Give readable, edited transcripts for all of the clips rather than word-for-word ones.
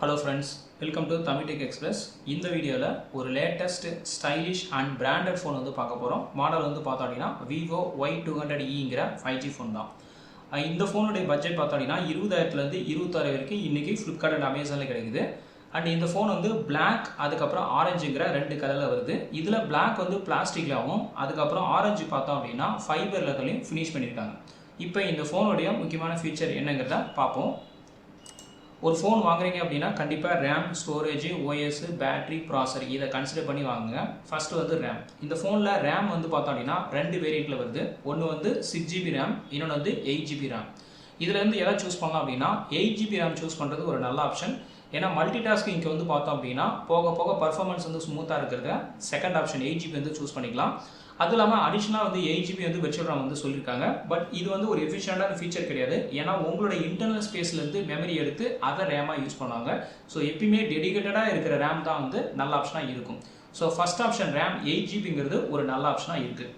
Hello friends, welcome to Tamil Tech Express. இந்த வீடியோல ஒரு latest stylish and branded phone வந்து பார்க்க போறோம். மாடல் வந்து பார்த்தீங்கன்னா Vivo Y200eங்கிற 5G ஃபோன் தான். இந்த ஃபோனுடைய பட்ஜெட் பார்த்தீங்கன்னா 20000 ல இருந்து 26000 வரைக்கும் இன்னைக்கு Flipkart and Amazonல கிடைக்குது. அண்ட் இந்த ஃபோன் வந்து Black அதுக்கப்புறம் ஆரஞ்சுங்கிற ரெண்டு கலர்ல வருது. இதுல Black வந்து பிளாஸ்டிக்லவும் அதுக்கப்புறம் ஆரஞ்சு பார்த்தோம் அப்படின்னா ஃபைபர் லெதர்லயும் ஃபினிஷ் பண்ணிருக்காங்க. இப்போ இந்த ஃபோனுடைய முக்கியமான ஃபீச்சர் என்னங்கறத பார்ப்போம். ஒரு ஃபோன் வாங்குறீங்க அப்படின்னா கண்டிப்பாக ரேம், ஸ்டோரேஜ், ஓஎஸ், பேட்டரி, ப்ராசர் இதை கன்சிடர் பண்ணி வாங்குங்க. ஃபர்ஸ்ட் வந்து ரேம். இந்த ஃபோனில் ரேம் வந்து பார்த்தோம் அப்படின்னா ரெண்டு வேரியண்ட்டில் வருது. ஒன்று வந்து 6GB ரேம், இன்னொன்று வந்து 8GB ரேம். இதுலேருந்து எதை சூஸ் பண்ணலாம் அப்படின்னா 8GB ரேம் சூஸ் பண்ணுறது ஒரு நல்ல ஆப்ஷன். ஏன்னா மல்டி டாஸ்கிங்க்கு வந்து பார்த்தோம் அப்படின்னா போக போக பர்ஃபார்மன்ஸ் வந்து ஸ்மூத்தாக இருக்கிறத செகண்ட் ஆப்ஷன் 8GB வந்து சூஸ் பண்ணிக்கலாம். அது இல்லாமல் அடிஷனலாக வந்து 8GB வந்து வெர்ச்சுவல் ரேம் வந்து சொல்லியிருக்காங்க. பட் இது வந்து ஒரு எஃபிஷியண்டான ஃபீச்சர் கிடையாது. ஏன்னா உங்களோட இன்டர்னல் ஸ்பேஸ்லேருந்து மெமரி எடுத்து அதை ரேமாக யூஸ் பண்ணுவாங்க. ஸோ எப்பயுமே டெடிகேட்டடாக இருக்கிற ரேம் தான் வந்து நல்ல ஆப்ஷனாக இருக்கும். ஸோ ஃபர்ஸ்ட் ஆப்ஷன் ரேம் 8GBங்கிறது ஒரு நல்ல ஆப்ஷனாக இருக்குது.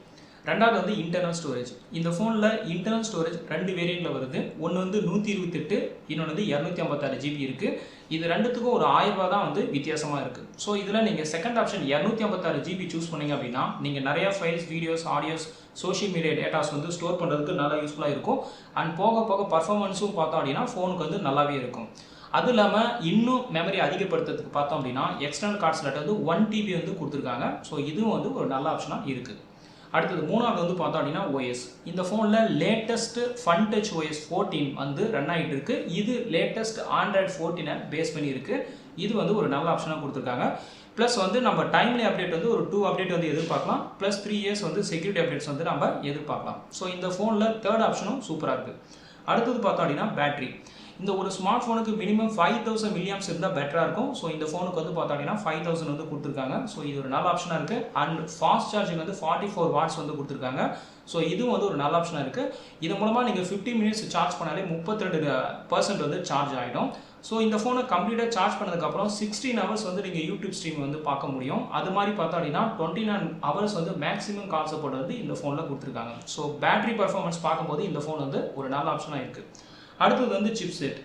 ரெண்டாவது வந்து இன்டர்னல் ஸ்டோரேஜ். இந்த ஃபோனில் இன்டர்னல் ஸ்டோரேஜ் ரெண்டு வேரியண்ட்டில் வருது. ஒன்று வந்து 128, இன்னொன்று வந்து 256GB இருக்குது. இது ரெண்டுத்துக்கும் ஒரு 1000 ரூபா தான் வந்து வித்தியாசமாக இருக்குது. ஸோ இதில் நீங்கள் செகண்ட் ஆப்ஷன் 256GB சூஸ் பண்ணிங்க அப்படின்னா நீங்கள் நிறையா files, videos, audios, social media datas வந்து ஸ்டோர் பண்ணுறதுக்கு நல்லா யூஸ்ஃபுல்லாக இருக்கும். அண்ட் போக போக பர்ஃபார்மன்ஸும் பார்த்தோம் அப்படின்னா ஃபோனுக்கு வந்து நல்லாவே இருக்கும். அது இல்லாமல் இன்னும் மெமரி அதிகப்படுத்துறதுக்கு பார்த்தோம் அப்படின்னா எக்ஸ்டர்னல் கார்ட் ஸ்லாட் வந்து 1TB வந்து கொடுத்துருக்காங்க. ஸோ இதுவும் வந்து ஒரு நல்ல ஆப்ஷனாக இருக்குது. அடுத்தது மூணாவது வந்து பார்த்தோம் அப்படின்னா ஓஎஸ். இந்த ஃபோனில் லேட்டஸ்ட் FunTouch OS 14 வந்து ரன் ஆகிட்டு இருக்கு. இது லேட்டஸ்ட் Android 14 பேஸ் பண்ணி இருக்கு. இது வந்து ஒரு நல்ல ஆப்ஷனாக கொடுத்துருக்காங்க. ப்ளஸ் வந்து நம்ம டைம்லி அப்டேட் வந்து ஒரு 2 அப்டேட் வந்து எதிர்பார்க்கலாம். ப்ளஸ் 3 இயர்ஸ் வந்து செக்யூரிட்டி அப்டேட்ஸ் வந்து நம்ம எதிர்பார்க்கலாம். ஸோ இந்த ஃபோனில் தேர்ட் ஆப்ஷனும் சூப்பராக இருக்குது. அடுத்தது பார்த்தோம் அப்படின்னா பேட்டரி. இந்த ஒரு ஸ்மார்ட் ஃபோனுக்கு மினிமம் 5000 mAh இருந்தால் பெட்டராக இருக்கும். ஸோ இந்த ஃபோனுக்கு வந்து பார்த்தோம் அப்படின்னா 5000 வந்து கொடுத்துருக்காங்க. ஸோ இது ஒரு நல்ல ஆப்ஷனாக இருக்குது. அண்ட் ஃபாஸ்ட் சார்ஜிங் வந்து 44 வாட்ஸ் வந்து கொடுத்துருக்காங்க. ஸோ இதுவும் வந்து ஒரு நல்ல ஆப்ஷனாக இருக்குது. இது மூலமாக நீங்கள் 15 மினிட்ஸ் சார்ஜ் பண்ணாலே 32% வந்து சார்ஜ் ஆகிடும். ஸோ இந்த ஃபோனை கம்ப்ளீட்டாக சார்ஜ் பண்ணதுக்கப்புறம் 16 ஹவர்ஸ் வந்து நீங்கள் யூடியூப் ஸ்ட்ரீம் வந்து பார்க்க முடியும். அது மாதிரி பார்த்தோம் அப்படின்னா 29 ஹவர்ஸ் வந்து மேக்ஸிமம் கால் சப்போர்ட் வந்து இந்த ஃபோனில் கொடுத்துருக்காங்க. ஸோ பேட்டரி பர்ஃபார்மன்ஸ் பார்க்கும்போது இந்த ஃபோன் வந்து ஒரு நல்ல ஆப்ஷனாக இருக்குது. அடுத்தது வந்து சிப்செட்.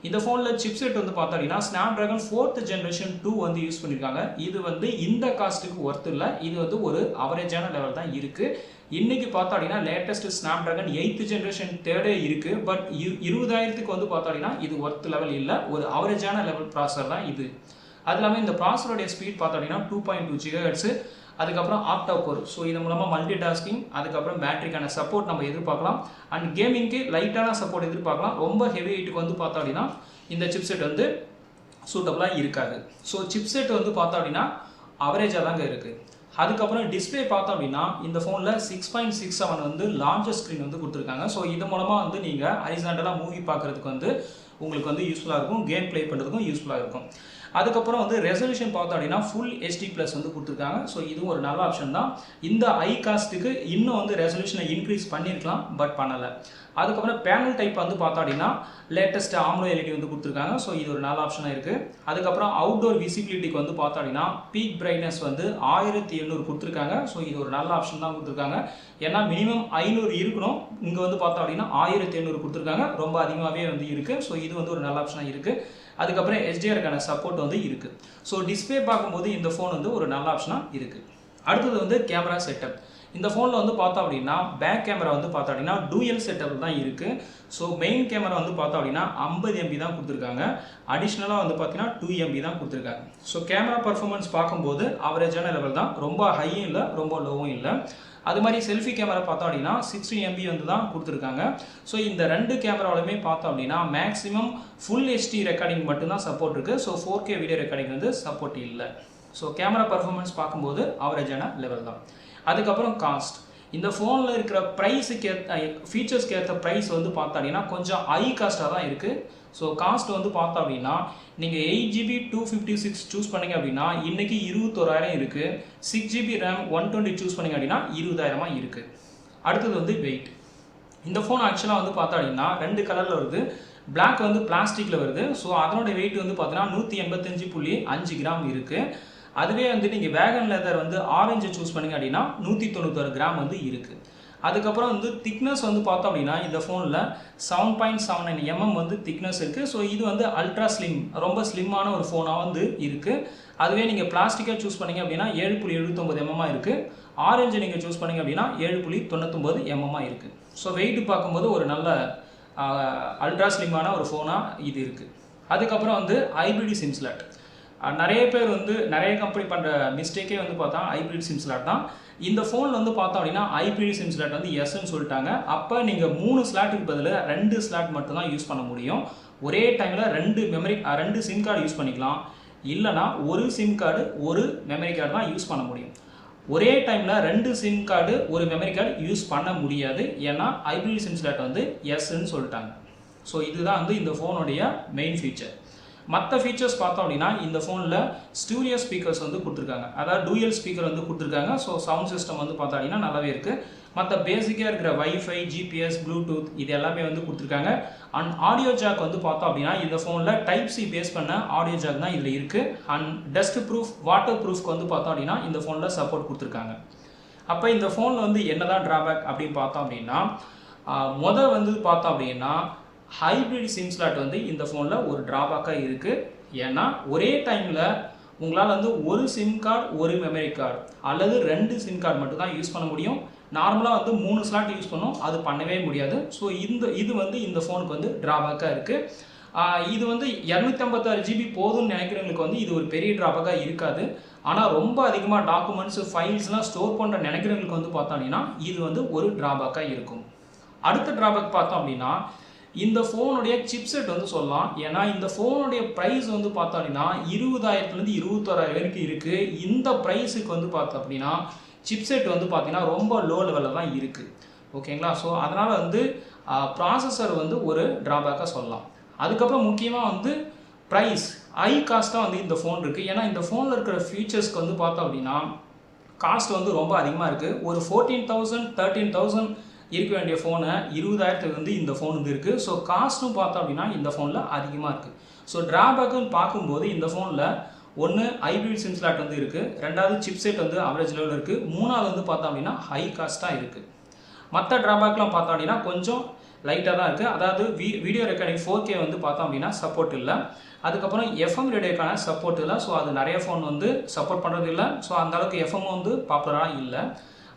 இந்த ஃபோனில் சிப்செட் வந்து பார்த்தோம் அப்படின்னா Snapdragon 4th Generation 2 வந்து யூஸ் பண்ணியிருக்காங்க. இது வந்து இந்த காஸ்ட்டுக்கு ஒர்த் இல்லை. இது வந்து ஒரு அவரேஜான லெவல் தான் இருக்குது. இன்னைக்கு பார்த்தோம் அப்படின்னா லேட்டஸ்ட் Snapdragon 8th Generation 3 இருக்குது. பட் 20000க்கு வந்து பார்த்தோம் அப்படின்னா இது ஒர்த் லெவல் இல்லை. ஒரு அவரேஜான லெவல் ப்ராசர் தான் இது. அது இல்லாமல் இந்த ப்ராசரோடைய ஸ்பீட் பார்த்தோம் அப்படின்னா 2.2 GHz, அதுக்கப்புறம் ஆக்டா கோர். ஸோ இது மூலமாக மல்டி டாஸ்கிங், அதுக்கப்புறம் பேட்டரிக்கான சப்போர்ட் நம்ம எதிர்பார்க்கலாம். அண்ட் கேமிங்க்கு லைட்டான சப்போர்ட் எதிர்பார்க்கலாம். ரொம்ப ஹெவி வெயிட்டுக்கு வந்து பார்த்தோம் அப்படின்னா இந்த சிப்செட் வந்து சூட்டபுளாக இருக்காது. ஸோ சிப்செட் வந்து பார்த்தோம் அப்படின்னா அவரேஜாக தாங்க இருக்குது. அதுக்கப்புறம் டிஸ்பிளே பார்த்தோம் அப்படின்னா இந்த ஃபோனில் 6.67 வந்து லார்ஜர் ஸ்க்ரீன் வந்து கொடுத்துருக்காங்க. ஸோ இது மூலமாக வந்து நீங்கள் ஹரிசாண்டலாக மூவி பார்க்குறதுக்கு வந்து உங்களுக்கு வந்து யூஸ்ஃபுல்லாக இருக்கும். கேம் ப்ளே பண்ணுறதுக்கும் யூஸ்ஃபுல்லாக இருக்கும். அதுக்கப்புறம் வந்து ரெசல்யூஷன் பார்த்தோம் அப்படின்னா ஃபுல் HD+ வந்து கொடுத்துருக்காங்க. ஸோ இதுவும் ஒரு நல்ல ஆப்ஷன் தான். இந்த ஐ காஸ்ட்டுக்கு இன்னும் வந்து ரெசல்யூஷனை இன்க்ரீஸ் பண்ணியிருக்கலாம், பட் பண்ணலை. அதுக்கப்புறம் பேனல் டைப் வந்து பார்த்தோம் அப்படின்னா லேட்டஸ்ட் AMOLED வந்து கொடுத்துருக்காங்க. ஸோ இது ஒரு நல்ல ஆப்ஷனாக இருக்குது. அதுக்கப்புறம் அவுட்டோர் விசிபிலிட்டிக்கு வந்து பார்த்தோம் அப்படின்னா பீக் பிரைட்னஸ் வந்து 1700 கொடுத்துருக்காங்க. ஸோ இது ஒரு நல்ல ஆப்ஷன் தான் கொடுத்துருக்காங்க. ஏன்னா மினிமம் 500 இருக்கணும். இங்கே வந்து பார்த்தோம் அப்படின்னா 1700 கொடுத்துருக்காங்க. ரொம்ப அதிகமாகவே வந்து இருக்குது. ஸோ இது வந்து ஒரு நல்ல ஆப்ஷனாக இருக்குது. அதுக்கப்புறம் HDR-க்கான சப்போர்ட் வந்து இருக்குது. ஸோ டிஸ்பிளே பார்க்கும்போது இந்த ஃபோன் வந்து ஒரு நல்ல ஆப்ஷனாக இருக்குது. அடுத்தது வந்து கேமரா செட்டப். இந்த ஃபோனில் வந்து பார்த்தோம் அப்படின்னா பேக் கேமரா வந்து பார்த்தோம் அப்படின்னா டூயல் செட்டப் தான் இருக்குது. ஸோ மெயின் கேமரா வந்து பார்த்தோம் அப்படின்னா 50 MB தான் கொடுத்துருக்காங்க. அடிஷ்னலாக வந்து பார்த்தீங்கன்னா 2 MB தான் கொடுத்துருக்காங்க. ஸோ கேமரா பர்ஃபார்மன்ஸ் பார்க்கும்போது அவரேஜான லெவல் தான். ரொம்ப ஹையும் இல்லை, ரொம்ப லோவும் இல்லை. அது மாதிரி செல்ஃபி கேமரா பார்த்தோம் அப்படின்னா 60 MB வந்து தான் கொடுத்துருக்காங்க. ஸோ இந்த ரெண்டு கேமராவிலுமே பார்த்தோம் அப்படின்னா மேக்ஸிமம் ஃபுல் HD ரெக்கார்டிங் மட்டும்தான் சப்போர்ட் இருக்குது. ஸோ 4K வீடியோ ரெக்கார்டிங் வந்து சப்போர்ட் இல்லை. ஸோ கேமரா பர்ஃபார்மன்ஸ் பார்க்கும்போது அவரேஜான லெவல் தான். அதுக்கப்புறம் காஸ்ட். இந்த ஃபோனில் இருக்கிற ப்ரைஸுக்கு ஏற்ற ஃபீச்சர்ஸ்க்கு ஏற்ற ப்ரைஸ் வந்து பார்த்தோம் அப்படின்னா கொஞ்சம் ஹை காஸ்ட்டாக தான் இருக்குது. ஸோ காஸ்ட் வந்து பார்த்தோம் அப்படின்னா நீங்கள் 8GB 256 சூஸ் பண்ணிங்க அப்படின்னா இன்றைக்கி 21000 இருக்குது. 6GB ரேம் 120 சூஸ் பண்ணிங்க அப்படின்னா 20000 இருக்குது. அடுத்தது வந்து வெயிட். இந்த ஃபோன் ஆக்சுவலாக வந்து பார்த்தோம் அப்படின்னா ரெண்டு கலரில் வருது. Black வந்து பிளாஸ்டிக்கில் வருது. ஸோ அதனோட வெயிட் வந்து பார்த்தீங்கன்னா 185.5 கிராம் இருக்குது. அதுவே வந்து நீங்கள் வேகன் லெதர் வந்து ஆரஞ்சு சூஸ் பண்ணிங்க அப்படின்னா 196 கிராம் வந்து இருக்குது. அதுக்கப்புறம் வந்து திக்னஸ் வந்து பார்த்தோம் அப்படின்னா இந்த ஃபோனில் 7.79 mm வந்து திக்னஸ் இருக்குது. ஸோ இது வந்து அல்ட்ரா ஸ்லிம், ரொம்ப ஸ்லிம்மான ஒரு ஃபோனாக வந்து இருக்குது. அதுவே நீங்கள் பிளாஸ்டிக்காக சூஸ் பண்ணிங்க அப்படின்னா 7.79 mm இருக்குது. ஆரஞ்சு நீங்கள் சூஸ் பண்ணிங்க அப்படின்னா 7.99 mm இருக்குது. ஸோ வெயிட் பார்க்கும்போது ஒரு நல்ல அல்ட்ரா ஸ்லிம்மான ஒரு ஃபோனாக இது இருக்குது. அதுக்கப்புறம் வந்து ஹைப்ரிட் சிம் ஸ்லாட். நிறைய பேர் வந்து நிறைய கம்பெனி பண்ணுற மிஸ்டேக்கே வந்து பார்த்தா ஹைப்ரிட் சிம் ஸ்லாட் தான். இந்த ஃபோனில் வந்து பார்த்தோம் அப்படின்னா ஹைப்ரிட் சிம் ஸ்லாட் வந்து எஸ்ன்னு சொல்லிட்டாங்க. அப்போ நீங்கள் 3 ஸ்லாட்டுக்கு பதில் 2 ஸ்லாட் மட்டும்தான் யூஸ் பண்ண முடியும். ஒரே டைமில் 2 சிம் கார்டு யூஸ் பண்ணிக்கலாம். இல்லைனா ஒரு சிம் கார்டு ஒரு மெமரி கார்டு தான் யூஸ் பண்ண முடியும். ஒரே டைமில் 2 சிம் கார்டு ஒரு மெமரி கார்டு யூஸ் பண்ண முடியாது. ஏன்னா ஹைப்ரிட் சிம் ஸ்லாட் வந்து எஸ்ன்னு சொல்லிட்டாங்க. ஸோ இதுதான் வந்து இந்த ஃபோனுடைய மெயின் ஃபீச்சர். மற்ற ஃபீச்சர்ஸ் பார்த்தோம் அப்படின்னா இந்த ஃபோனில் ஸ்டூடியோ ஸ்பீக்கர்ஸ் வந்து கொடுத்துருக்காங்க. அதாவது டூயல் ஸ்பீக்கர் வந்து கொடுத்துருக்காங்க. ஸோ சவுண்ட் சிஸ்டம் வந்து பார்த்தோம் அப்படின்னா நல்லாவே இருக்குது. மற்ற பேசிக்காக இருக்கிற வைஃபை, ஜிபிஎஸ், ப்ளூடூத் இது எல்லாமே வந்து கொடுத்துருக்காங்க. அண்ட் ஆடியோ ஜாக் வந்து பார்த்தோம் அப்படின்னா இந்த ஃபோனில் டைப் சி பேஸ் பண்ண ஆடியோ ஜாக் தான் இதில் இருக்குது. அண்ட் டஸ்ட் ப்ரூஃப், வாட்டர் ப்ரூஃப்க்கு வந்து பார்த்தோம் அப்படின்னா இந்த ஃபோனில் சப்போர்ட் கொடுத்துருக்காங்க. அப்போ இந்த ஃபோனில் வந்து என்ன தான் ட்ராபேக் அப்படின்னு பார்த்தோம் அப்படின்னா வந்து பார்த்தோம் அப்படின்னா ஹைப்ரிட் சிம் ஸ்லாட் வந்து இந்த ஃபோனில் ஒரு ட்ராபேக்காக இருக்குது. ஏன்னா ஒரே டைமில் உங்களால் வந்து ஒரு சிம் கார்டு ஒரு மெமரி கார்டு அல்லது 2 சிம் கார்டு மட்டும் தான் யூஸ் பண்ண முடியும். நார்மலாக வந்து 3 ஸ்லாட் யூஸ் பண்ணோம், அது பண்ணவே முடியாது. ஸோ இது வந்து இந்த ஃபோனுக்கு வந்து ட்ராபேக்காக இருக்குது. இது வந்து 256 GB போதும்னு நினைக்கிறவங்களுக்கு வந்து இது ஒரு பெரிய ட்ராபேக்காக இருக்காது. ஆனால் ரொம்ப அதிகமாக டாக்குமெண்ட்ஸ், ஃபைல்ஸ்லாம் ஸ்டோர் பண்ணுற நினைக்கிறவங்களுக்கு வந்து பார்த்தோம் அப்படின்னா இது வந்து ஒரு ட்ராபேக்காக இருக்கும். அடுத்த ட்ராபேக் பார்த்தோம் அப்படின்னா இந்த ஃபோனுடைய சிப்செட் வந்து சொல்லலாம். ஏன்னா இந்த ஃபோனுடைய ப்ரைஸ் வந்து பார்த்தோம் அப்படின்னா 20,000லேருந்து 21,000 வரைக்கும் இருக்குது. இந்த ப்ரைஸுக்கு வந்து பார்த்தோம் அப்படின்னா சிப்செட் வந்து பார்த்தீங்கன்னா ரொம்ப லோ லெவலில் தான் இருக்குது. ஓகேங்களா? ஸோ அதனால் வந்து ப்ராசஸர் வந்து ஒரு ட்ராபேக்காக சொல்லலாம். அதுக்கப்புறம் முக்கியமாக வந்து ப்ரைஸ் ஹை காஸ்ட்டாக வந்து இந்த ஃபோன் இருக்குது. ஏன்னா இந்த ஃபோனில் இருக்கிற ஃபீச்சர்ஸ்க்கு வந்து பார்த்தோம் அப்படின்னா காஸ்ட் வந்து ரொம்ப அதிகமாக இருக்குது. ஒரு 14,000 13,000 இருக்க வேண்டிய ஃபோனை 20,000 வந்து இந்த ஃபோன் வந்து இருக்குது. ஸோ காஸ்ட்டும் பார்த்தோம் அப்படின்னா இந்த ஃபோனில் அதிகமாக இருக்குது. ஸோ ட்ராபேக்குன்னு பார்க்கும்போது இந்த ஃபோனில் ஒன்று ஹைப்ரிட் சிம் ஸ்லாட் வந்து இருக்குது, 2வது சிப்செட் வந்து ஆவரேஜ் லெவலில் இருக்குது, 3வது வந்து பார்த்தோம் அப்படின்னா ஹை காஸ்ட்டாக இருக்குது. மற்ற ட்ராபேக்லாம் பார்த்தோம் அப்படின்னா கொஞ்சம் லைட்டாக தான் இருக்குது. அதாவது வீடியோ ரெக்கார்டிங் 4K வந்து பார்த்தோம் அப்படின்னா சப்போர்ட் இல்லை. அதுக்கப்புறம் FM ரேடியோக்கான சப்போர்ட் இல்லை. ஸோ அது நிறைய ஃபோன் வந்து சப்போர்ட் பண்ணுறது இல்லை. ஸோ அந்தளவுக்கு FM வந்து பாப்புலராக இல்லை.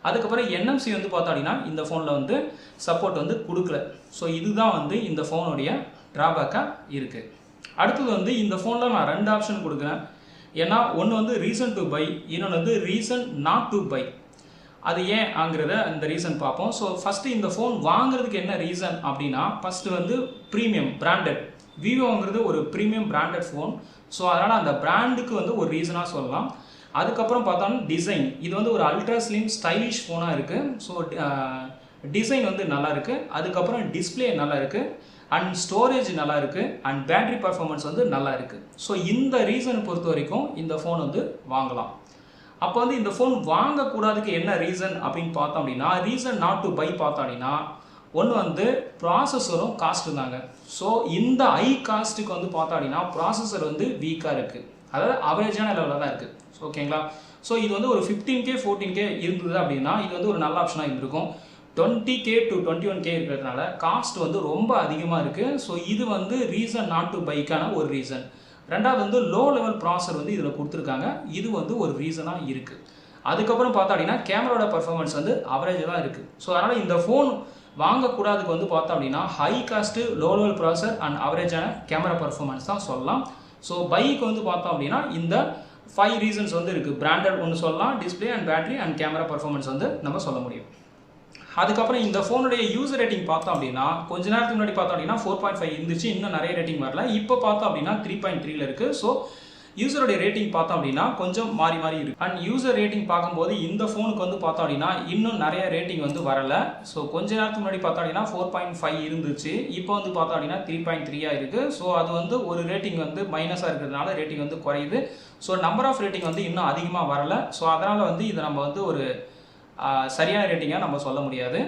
அதுக்கப்புறம் NFC வந்து பார்த்தோம் அப்படின்னா இந்த ஃபோனில் வந்து சப்போர்ட் வந்து கொடுக்கல. ஸோ இதுதான் வந்து இந்த ஃபோனுடைய ட்ராபேக்காக இருக்குது. அடுத்தது வந்து இந்த ஃபோனில் நான் 2 ஆப்ஷன் கொடுக்குறேன். ஏன்னா ஒன்று வந்து ரீசன் டு பை, இன்னொன்று வந்து ரீசன் நாட் டு பை. அது ஏன் ஆங்கிறத இந்த ரீசன் பார்ப்போம். ஸோ ஃபஸ்ட்டு இந்த ஃபோன் வாங்குறதுக்கு என்ன ரீசன் அப்படின்னா ஃபஸ்ட்டு வந்து ப்ரீமியம் பிராண்டட். விவோங்கிறது ஒரு ப்ரீமியம் பிராண்டட் ஃபோன். ஸோ அதனால் அந்த பிராண்டுக்கு வந்து ஒரு ரீசனாக சொல்லலாம். அதுக்கப்புறம் பார்த்தோம்னா டிசைன், இது வந்து ஒரு அல்ட்ரா ஸ்லிம் ஸ்டைலிஷ் ஃபோனாக இருக்குது. ஸோ டிசைன் வந்து நல்லா இருக்குது. அதுக்கப்புறம் டிஸ்பிளே நல்லா இருக்குது, அண்ட் ஸ்டோரேஜ் நல்லா இருக்குது, அண்ட் பேட்டரி பர்ஃபார்மன்ஸ் வந்து நல்லா இருக்குது. ஸோ இந்த ரீசனை பொறுத்த வரைக்கும் இந்த ஃபோன் வந்து வாங்கலாம். அப்போ வந்து இந்த ஃபோன் வாங்கக்கூடாதுக்கு என்ன ரீசன் அப்படின்னு பார்த்தோம் அப்படின்னா ரீசன் நாட் டு பை பார்த்தோம் அப்படின்னா ஒன்று வந்து ப்ராசஸரும் காஸ்ட்டு தாங்க. ஸோ இந்த ஹை காஸ்ட்டுக்கு வந்து பார்த்தோம் அப்படின்னா ப்ராசஸர் வந்து வீக்காக இருக்குது, அதாவது அவரேஜான லெவலில் தான் இருக்குது. ஓகேங்களா? ஸோ இது வந்து ஒரு 15K 14K இருந்தது அப்படின்னா இது வந்து ஒரு நல்ல ஆப்ஷனாக இருந்திருக்கும். 20K to 21K இருக்கிறதுனால காஸ்ட் வந்து ரொம்ப அதிகமாக இருக்குது. ஸோ இது வந்து ரீசன் நாட் டு பைக்கான ஒரு ரீசன். 2வது வந்து லோ லெவல் ப்ராசஸர் வந்து இதில் கொடுத்துருக்காங்க, இது வந்து ஒரு ரீசனாக இருக்குது. அதுக்கப்புறம் பார்த்தோம் அப்படின்னா கேமராவோட பர்ஃபார்மன்ஸ் வந்து அவரேஜாக தான் இருக்குது. ஸோ அதனால் இந்த ஃபோன் வாங்கக்கூடாதுக்கு வந்து பார்த்தோம் அப்படின்னா high cost, low level processor and அவரேஜான கேமரா பர்ஃபார்மன்ஸ் தான் சொல்லலாம். ஸோ பைக்கு வந்து பார்த்தோம் அப்படின்னா இந்த 5 ரீசன்ஸ் வந்து இருக்குது. பிராண்டட் ஒன்று சொல்லலாம், display and battery and camera performance வந்து நம்ம சொல்ல முடியும். அதுக்கப்புறம் இந்த ஃபோனுடைய யூசர் ரேட்டிங் பார்த்தோம் அப்படின்னா கொஞ்ச நேரத்துக்கு முன்னாடி பார்த்தோம் அப்படின்னா 4.5 இருந்துச்சு, இன்னும் நிறைய ரேட்டிங் வரல. இப்போ பார்த்தோம் அப்படின்னா 3.3 இருக்குது. ஸோ யூசருடைய ரேட்டிங் பார்த்தோம் அப்படின்னா கொஞ்சம் மாறி மாறி இருக்குது. அண்ட் யூசர் ரேட்டிங் பார்க்கும்போது இந்த ஃபோனுக்கு வந்து பார்த்தோம் அப்படின்னா இன்னும் நிறைய ரேட்டிங் வந்து வரலை. ஸோ கொஞ்ச நேரத்துக்கு முன்னாடி பார்த்தோம் அப்படின்னா 4.5 இருந்துச்சு, இப்போ வந்து பார்த்தோம் அப்படின்னா 3.3 இருக்குது. ஸோ அது வந்து ஒரு ரேட்டிங் வந்து மைனஸாக இருக்கிறதுனால ரேட்டிங் வந்து குறையுது. ஸோ நம்பர் ஆஃப் ரேட்டிங் வந்து இன்னும் அதிகமாக வரலை. ஸோ அதனால் வந்து இதை நம்ம வந்து ஒரு சரியான ரேட்டிங்காக நம்ம சொல்ல முடியாது.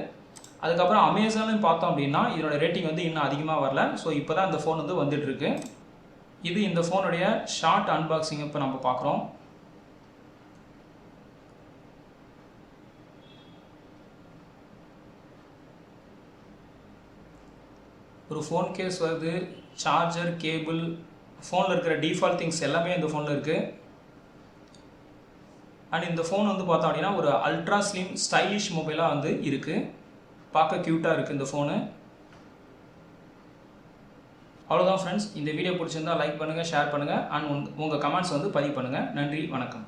அதுக்கப்புறம் அமேசான் பார்த்தோம் அப்படின்னா இதோட ரேட்டிங் வந்து இன்னும் அதிகமாக வரல. ஸோ இப்போ தான் இந்த ஃபோன் வந்து வந்துட்டுருக்கு. இது இந்த ஃபோனுடைய ஷார்ட் அன்பாக்சிங் இப்போ நம்ம பார்க்குறோம். ஒரு ஃபோன் கேஸ் வருது, சார்ஜர், கேபிள், ஃபோனில் இருக்கிற டிஃபால்ட் திங்ஸ் எல்லாமே இந்த ஃபோனில் இருக்குது. அண்ட் இந்த ஃபோன் வந்து பார்த்தோம் அப்படின்னா ஒரு அல்ட்ரா ஸ்லிம் ஸ்டைலிஷ் மொபைலாக வந்து இருக்குது. பார்க்க க்யூட்டாக இருக்குது இந்த ஃபோனு. அவ்வளோதான் ஃப்ரெண்ட்ஸ், இந்த வீடியோ பிடிச்சிருந்தால் லைக் பண்ணுங்கள், ஷேர் பண்ணுங்கள் அண்ட் உங்கள் கமெண்ட்ஸ் வந்து பதிவு பண்ணுங்கள். நன்றி, வணக்கம்.